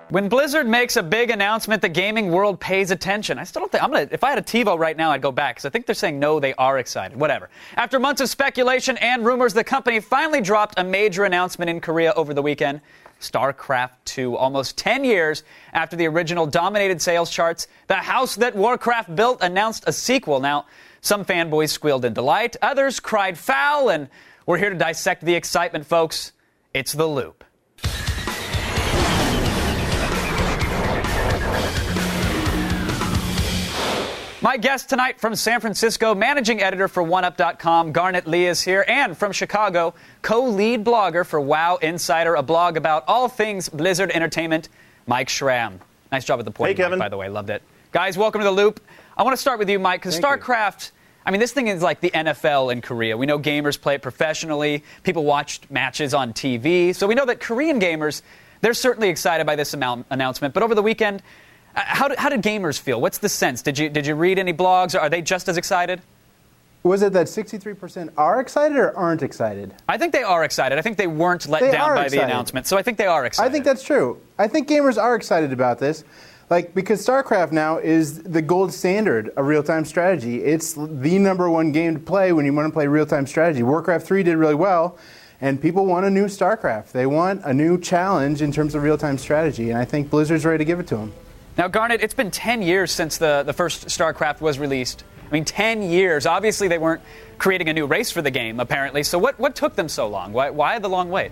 When Blizzard makes a big announcement, the gaming world pays attention. I still don't think if I had a TiVo right now, I'd go back because I think they're saying no, they are excited. Whatever. After months of speculation and rumors, the company finally dropped a major announcement in Korea over the weekend. Starcraft 2, almost 10 years after the original dominated sales charts, the house that Warcraft built announced a sequel. Now, some fanboys squealed in delight, others cried foul, and we're here to dissect the excitement, folks. It's The Loop. My guest tonight from San Francisco, managing editor for OneUp.com, Garnet Lee is here, and from Chicago, co-lead blogger for WoW Insider, a blog about all things Blizzard Entertainment, Mike Schramm. Nice job with the point, hey, Kevin. Mike, by the way. Loved it. Guys, welcome to The Loop. I want to start with you, Mike, because Starcraft, this thing is like the NFL in Korea. We know gamers play it professionally. People watch matches on TV. So we know that Korean gamers, they're certainly excited by this announcement. But over the weekend, how did gamers feel? What's the sense? Did you read any blogs? Are they just as excited? Was it that 63% are excited or aren't excited? I think they are excited. I think they weren't let down by the announcement. So I think they are excited. I think that's true. I think gamers are excited about this. Because StarCraft now is the gold standard of real-time strategy. It's the number one game to play when you want to play real-time strategy. Warcraft 3 did really well, and people want a new StarCraft. They want a new challenge in terms of real-time strategy, and I think Blizzard's ready to give it to them. Now, Garnet, it's been 10 years since the first StarCraft was released. 10 years. Obviously, they weren't creating a new race for the game, apparently. So what took them so long? Why the long wait?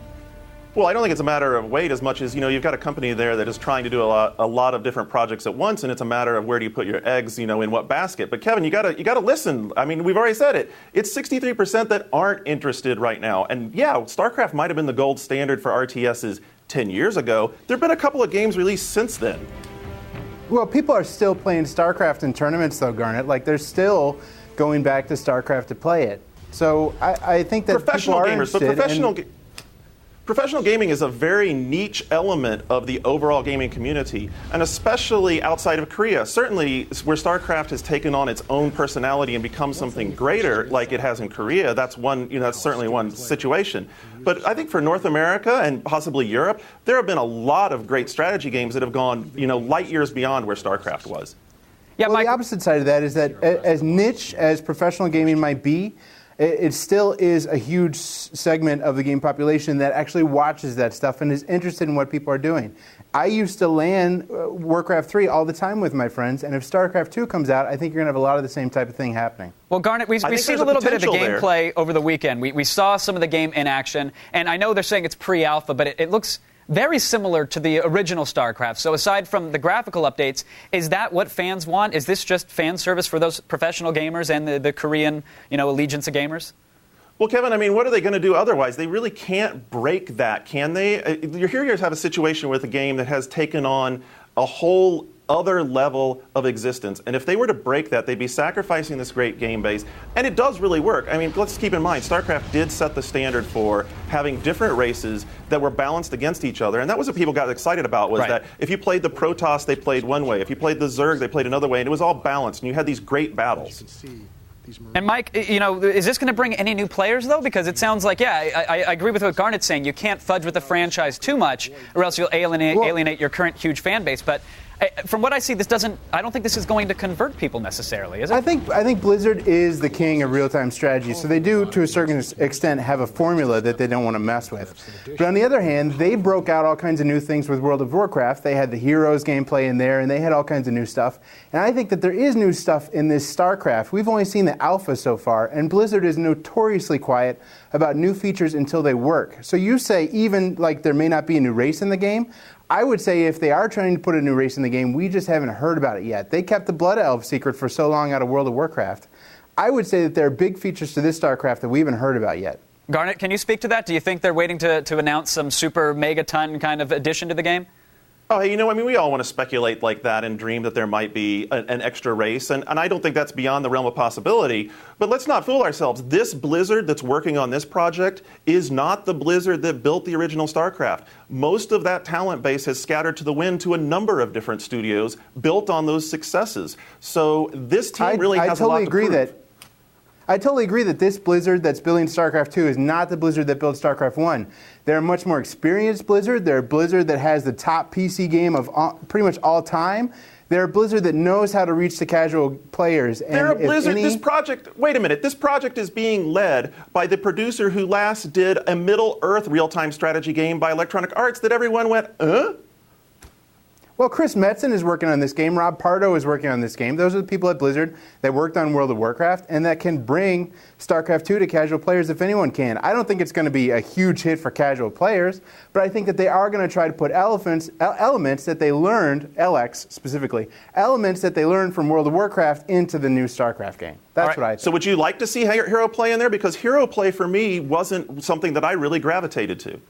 Well, I don't think it's a matter of wait as much as, you've got a company there that is trying to do a lot of different projects at once, and it's a matter of where do you put your eggs, in what basket. But Kevin, you got to listen. We've already said it. It's 63% that aren't interested right now. And yeah, StarCraft might have been the gold standard for RTSs 10 years ago. There've been a couple of games released since then. Well, people are still playing StarCraft in tournaments, though, Garnet. They're still going back to StarCraft to play it. So I think that professional people are gamers, interested. but professional gaming is a very niche element of the overall gaming community, and especially outside of Korea. Certainly, where StarCraft has taken on its own personality and become something greater, like it has in Korea, that's certainly one situation. But I think for North America and possibly Europe, there have been a lot of great strategy games that have gone, light years beyond where StarCraft was. Yeah, well, the opposite side of that is that as niche as professional gaming might be, it still is a huge segment of the game population that actually watches that stuff and is interested in what people are doing. I used to LAN Warcraft 3 all the time with my friends, and if StarCraft 2 comes out, I think you're going to have a lot of the same type of thing happening. Well, Garnet, we've seen a little bit of the gameplay over the weekend. We saw some of the game in action, and I know they're saying it's pre-alpha, but it looks very similar to the original StarCraft. So aside from the graphical updates, is that what fans want? Is this just fan service for those professional gamers and the Korean, allegiance of gamers? Well, Kevin, what are they going to do otherwise? They really can't break that, can they? You're here to have a situation with a game that has taken on a whole other level of existence. And if they were to break that, they'd be sacrificing this great game base. And it does really work. Let's keep in mind, StarCraft did set the standard for having different races that were balanced against each other. And that was what people got excited about, was that if you played the Protoss, they played one way. If you played the Zerg, they played another way. And it was all balanced. And you had these great battles. And Mike, is this going to bring any new players, though? Because it sounds like, I agree with what Garnet's saying. You can't fudge with the franchise too much, or else you'll alienate your current huge fan base. But from what I see, I don't think this is going to convert people necessarily, is it? I think Blizzard is the king of real-time strategy, so they do, to a certain extent, have a formula that they don't want to mess with. But on the other hand, they broke out all kinds of new things with World of Warcraft. They had the Heroes gameplay in there, and they had all kinds of new stuff. And I think that there is new stuff in this StarCraft. We've only seen the alpha so far, and Blizzard is notoriously quiet about new features until they work. So you say even like there may not be a new race in the game, I would say if they are trying to put a new race in the game, we just haven't heard about it yet. They kept the Blood Elf secret for so long out of World of Warcraft. I would say that there are big features to this StarCraft that we haven't heard about yet. Garnet, can you speak to that? Do you think they're waiting to announce some super megaton kind of addition to the game? Oh, hey, we all want to speculate like that and dream that there might be an extra race, and I don't think that's beyond the realm of possibility. But let's not fool ourselves. This Blizzard that's working on this project is not the Blizzard that built the original StarCraft. Most of that talent base has scattered to the wind to a number of different studios built on those successes. So this team really has a lot to prove. I totally agree that this Blizzard that's building StarCraft 2 is not the Blizzard that built StarCraft 1. They're a much more experienced Blizzard. They're a Blizzard that has the top PC game of pretty much all time. They're a Blizzard that knows how to reach the casual players. And they're a Blizzard. This project, wait a minute, this project is being led by the producer who last did a Middle-earth real-time strategy game by Electronic Arts that everyone went, Well, Chris Metzen is working on this game. Rob Pardo is working on this game. Those are the people at Blizzard that worked on World of Warcraft and that can bring StarCraft 2 to casual players if anyone can. I don't think it's going to be a huge hit for casual players, but I think that they are going to try to put elements that they learned, LX specifically, elements that they learned from World of Warcraft into the new StarCraft game. That's what I think. So would you like to see hero play in there? Because hero play for me wasn't something that I really gravitated to.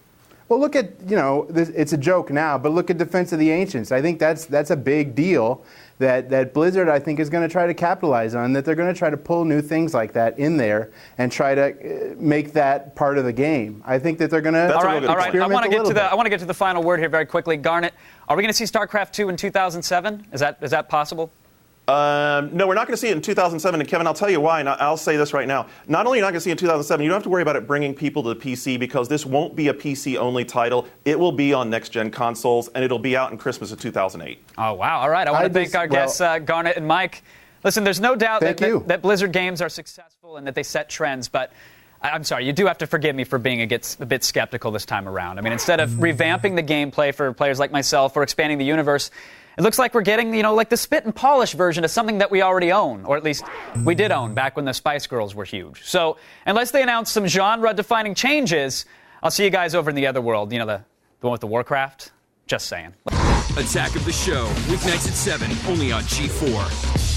Well, look at, it's a joke now, but look at Defense of the Ancients. I think that's a big deal that Blizzard, I think, is going to try to capitalize on, that they're going to try to pull new things like that in there and try to make that part of the game. I think that they're going to experiment I want to bit. get to the final word here very quickly. Garnet, are we going to see StarCraft 2 in 2007? Is that possible? No, we're not going to see it in 2007. And Kevin, I'll tell you why, and I'll say this right now. Not only are you not going to see it in 2007, you don't have to worry about it bringing people to the PC because this won't be a PC-only title. It will be on next-gen consoles, and it'll be out in Christmas of 2008. Oh, wow. All right. I want to thank our guests, Garnet and Mike. Listen, there's no doubt that Blizzard games are successful and that they set trends, but I'm sorry, you do have to forgive me for being a bit skeptical this time around. I mean, instead of revamping the gameplay for players like myself or expanding the universe, it looks like we're getting, like the spit and polish version of something that we already own, or at least we did own back when the Spice Girls were huge. So unless they announce some genre-defining changes, I'll see you guys over in the other world. The one with the Warcraft? Just saying. Attack of the Show, weeknights at 7, only on G4.